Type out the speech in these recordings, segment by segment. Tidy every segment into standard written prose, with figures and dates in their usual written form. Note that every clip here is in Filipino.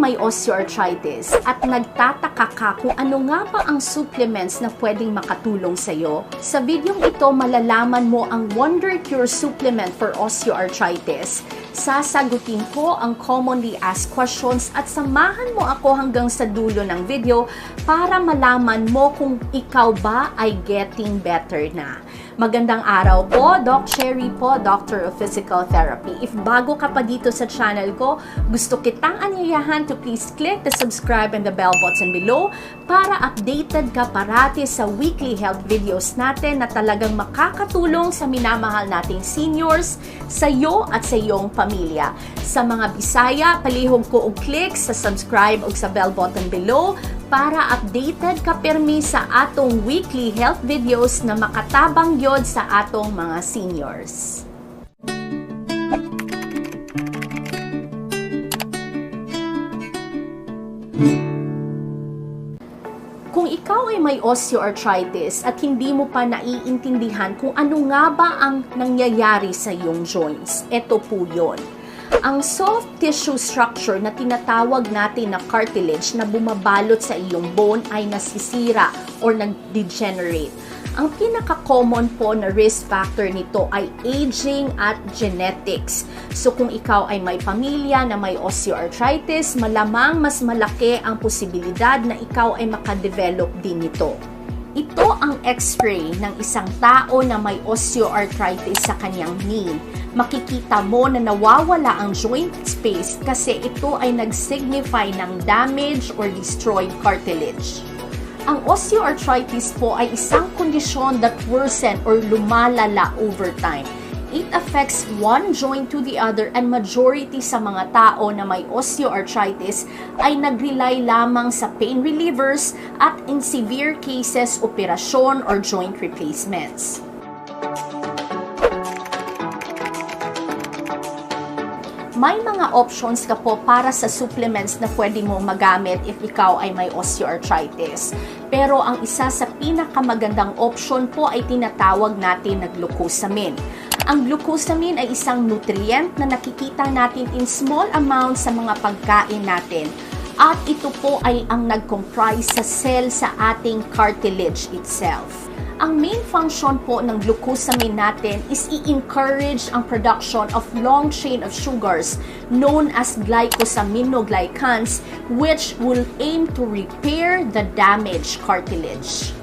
may osteoarthritis at nagtataka ka kung ano nga ba ang supplements na pwedeng makatulong sa'yo, sa videong ito malalaman mo ang Wonder Cure supplement for osteoarthritis. Sasagutin ko ang commonly asked questions at samahan mo ako hanggang sa dulo ng video para malaman mo kung ikaw ba ay getting better na. Magandang araw po, Doc Cherry po, Doctor of Physical Therapy. If bago ka pa dito sa channel ko, gusto kitang anyayahan to please click the subscribe and the bell button below para updated ka parati sa weekly health videos natin na talagang makakatulong sa minamahal nating seniors, sa iyo at sa iyong pamilya. Sa mga Bisaya, palihog ko og click sa subscribe o sa bell button below para updated ka pirmi sa atong weekly health videos na makatabang yod sa atong mga seniors. Kung ikaw ay may osteoarthritis at hindi mo pa naiintindihan kung ano nga ba ang nangyayari sa iyong joints, ito po yun. Ang soft tissue structure na tinatawag natin na cartilage na bumabalot sa iyong bone ay nasisira or nag-degenerate. Ang pinaka-common po na risk factor nito ay aging at genetics. So kung ikaw ay may pamilya na may osteoarthritis, malamang mas malaki ang posibilidad na ikaw ay makadevelop din nito. Ito ang x-ray ng isang tao na may osteoarthritis sa kanyang knee. Makikita mo na nawawala ang joint space kasi ito ay nag-signify ng damage or destroyed cartilage. Ang osteoarthritis po ay isang kondisyon that worsen or lumalala over time. It affects one joint to the other and majority sa mga tao na may osteoarthritis ay nag-rely lamang sa pain relievers at in severe cases, operasyon or joint replacements. May mga options ka po para sa supplements na pwede mo magamit if ikaw ay may osteoarthritis. Pero ang isa sa pinakamagandang option po ay tinatawag natin na glucosamine. Ang glucosamine ay isang nutrient na nakikita natin in small amounts sa mga pagkain natin. At ito po ay ang nag-comprise sa cell sa ating cartilage itself. Ang main function po ng glucosamine natin is i-encourage ang production of long chain of sugars known as glycosaminoglycans which will aim to repair the damaged cartilage.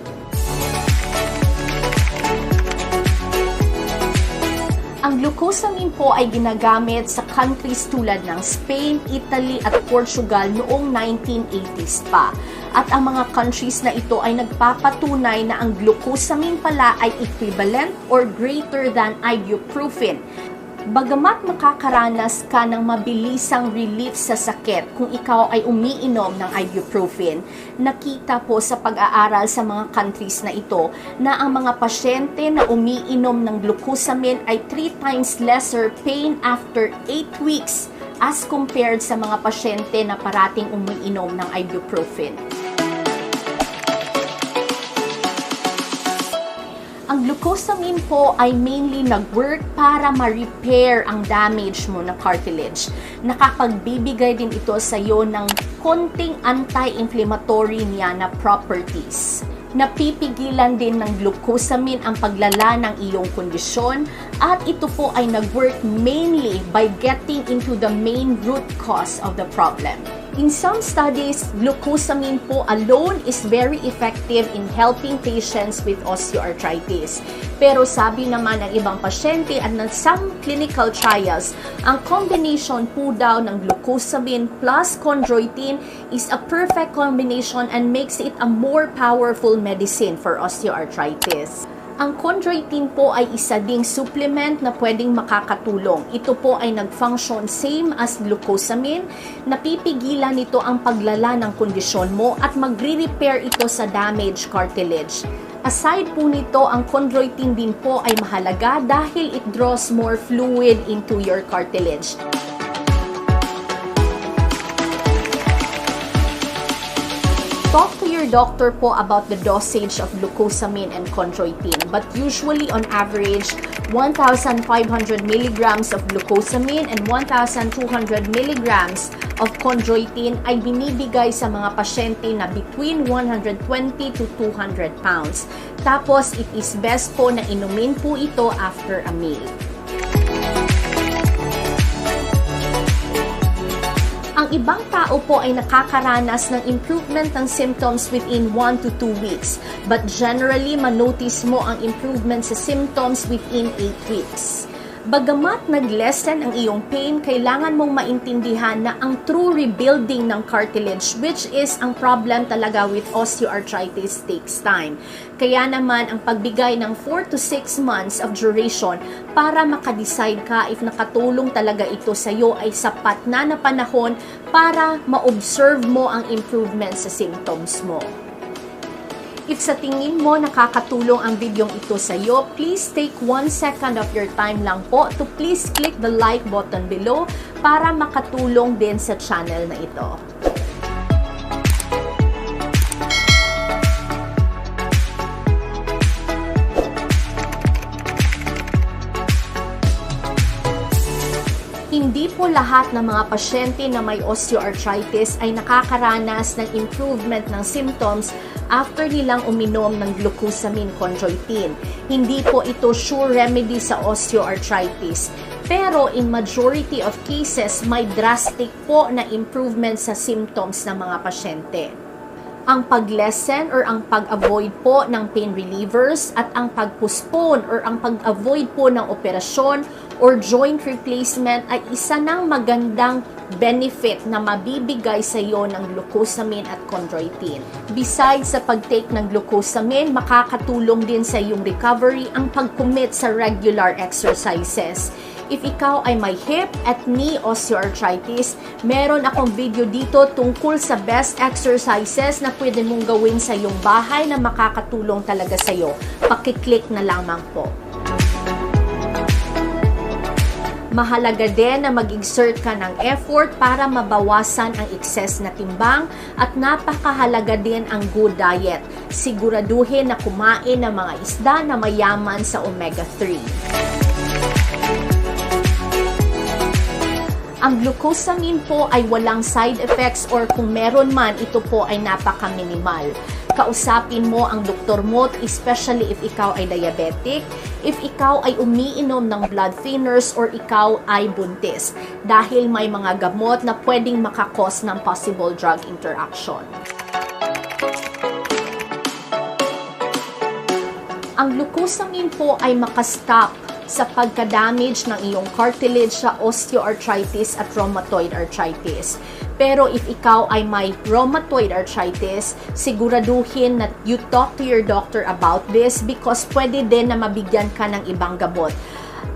Ang glucosamine po ay ginagamit sa countries tulad ng Spain, Italy at Portugal noong 1980s pa. At ang mga countries na ito ay nagpapatunay na ang glucosamine pala ay equivalent or greater than ibuprofen. Bagamat makakaranas ka ng mabilisang relief sa sakit kung ikaw ay umiinom ng ibuprofen, nakita po sa pag-aaral sa mga countries na ito na ang mga pasyente na umiinom ng glucosamine ay 3 times lesser pain after 8 weeks as compared sa mga pasyente na parating umiinom ng ibuprofen. Ang glucosamine po ay mainly nag-work para ma-repair ang damage mo ng cartilage. Nakapagbibigay din ito sa iyo ng konting anti-inflammatory niya na properties. Napipigilan din ng glucosamine ang paglala ng iyong kondisyon at ito po ay nag-work mainly by getting into the main root cause of the problem. In some studies, glucosamine po alone is very effective in helping patients with osteoarthritis. Pero sabi naman ng ibang pasyente at ng some clinical trials, ang combination po daw ng glucosamine plus chondroitin is a perfect combination and makes it a more powerful medicine for osteoarthritis. Ang chondroitin po ay isa ding supplement na pwedeng makakatulong. Ito po ay nag-function same as glucosamine. Napipigilan nito ang paglala ng kondisyon mo at magre-repair ito sa damaged cartilage. Aside po nito, ang chondroitin din po ay mahalaga dahil it draws more fluid into your cartilage. Talk to your doctor po about the dosage of glucosamine and chondroitin, but usually on average 1,500 milligrams of glucosamine and 1,200 milligrams of chondroitin ay binibigay sa mga pasyente na between 120 to 200 pounds. Tapos, it is best po na inumin po ito after a meal. Ang ibang tao po ay nakakaranas ng improvement ng symptoms within 1 to 2 weeks. But generally, manotice mo ang improvement sa symptoms within 8 weeks. Bagamat nag-lessen ang iyong pain, kailangan mong maintindihan na ang true rebuilding ng cartilage, which is ang problem talaga with osteoarthritis, takes time. Kaya naman ang pagbigay ng 4 to 6 months of duration para makadecide ka if nakatulong talaga ito sa iyo ay sapat na panahon para ma-observe mo ang improvement sa symptoms mo. If sa tingin mo nakakatulong ang videong ito sa iyo, please take 1 second of your time lang po to please click the like button below para makatulong din sa channel na ito. Hindi po lahat ng mga pasyente na may osteoarthritis ay nakakaranas ng improvement ng symptoms after nilang uminom ng glucosamine chondroitin. Hindi po ito sure remedy sa osteoarthritis. Pero in majority of cases, may drastic po na improvement sa symptoms ng mga pasyente. Ang pag-lessen or ang pag-avoid po ng pain relievers at ang pag-postpone or ang pag-avoid po ng operasyon or joint replacement ay isa ng magandang benefit na mabibigay sa iyo ng glucosamine at chondroitin. Besides sa pag-take ng glucosamine, makakatulong din sa iyong recovery ang pag-commit sa regular exercises. If ikaw ay may hip at knee osteoarthritis, meron akong video dito tungkol sa best exercises na pwede mong gawin sa iyong bahay na makakatulong talaga sa iyo. Pakiclick na lamang po. Mahalaga din na mag-exert ka ng effort para mabawasan ang excess na timbang at napakahalaga din ang good diet. Siguraduhin na kumain ng mga isda na mayaman sa omega-3. Ang glucosamine po ay walang side effects or kung meron man, ito po ay napaka-minimal. Kausapin mo ang doktor mo, especially if ikaw ay diabetic, if ikaw ay umiinom ng blood thinners or ikaw ay buntis, dahil may mga gamot na pwedeng makakos ng possible drug interaction. Ang glucosamine po ay makastop sa pagka-damage ng iyong cartilage sa osteoarthritis at rheumatoid arthritis. Pero if ikaw ay may rheumatoid arthritis, siguraduhin na you talk to your doctor about this because pwede din na mabigyan ka ng ibang gamot.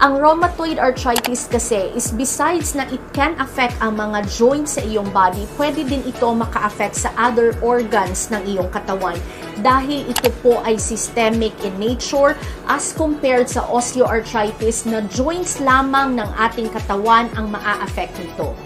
Ang rheumatoid arthritis kasi is besides na it can affect ang mga joints sa iyong body, pwede din ito maka-affect sa other organs ng iyong katawan dahil ito po ay systemic in nature as compared sa osteoarthritis na joints lamang ng ating katawan ang maa-affect nito.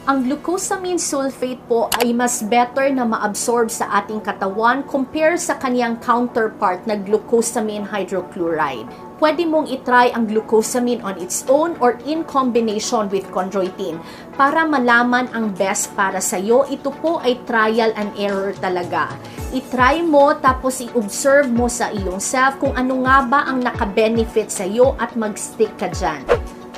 Ang glucosamine sulfate po ay mas better na ma-absorb sa ating katawan compare sa kaniyang counterpart na glucosamine hydrochloride. Pwede mong itry ang glucosamine on its own or in combination with chondroitin para malaman ang best para sa iyo. Ito po ay trial and error talaga. I-try mo tapos i-observe mo sa iyong self kung ano nga ba ang naka-benefit sa iyo at mag-stick ka dyan.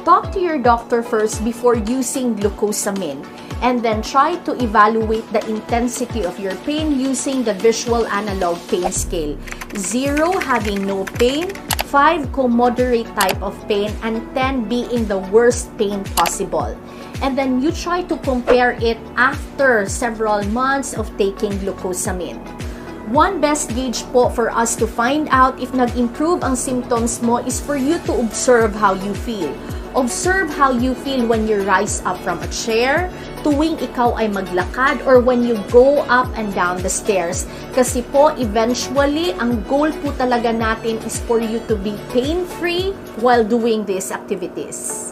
Talk to your doctor first before using glucosamine and then try to evaluate the intensity of your pain using the visual analog pain scale. 0 having no pain, 5 co-moderate type of pain, and 10 being the worst pain possible. And then you try to compare it after several months of taking glucosamine. One best gauge po for us to find out if nag-improve ang symptoms mo is for you to observe how you feel. Observe how you feel when you rise up from a chair, tuwing ikaw ay maglakad, or when you go up and down the stairs. Kasi po, eventually, ang goal po talaga natin is for you to be pain-free while doing these activities.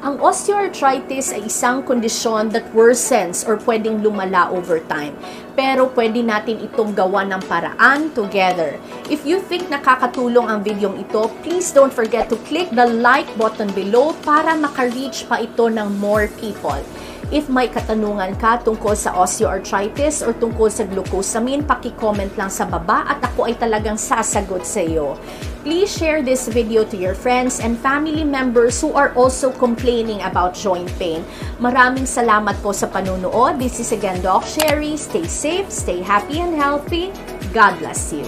Ang osteoarthritis ay isang kondisyon that worsens or pwedeng lumala over time. Pero pwede natin itong gawa ng paraan together. If you think nakakatulong ang videong ito, please don't forget to click the like button below para maka-reach pa ito ng more people. If may katanungan ka tungkol sa osteoarthritis or tungkol sa glucosamine, paki-comment lang sa baba at ako ay talagang sasagot sa iyo. Please share this video to your friends and family members who are also complaining about joint pain. Maraming salamat po sa panunood. This is again Doc Sherry. Stay safe, stay happy and healthy. God bless you.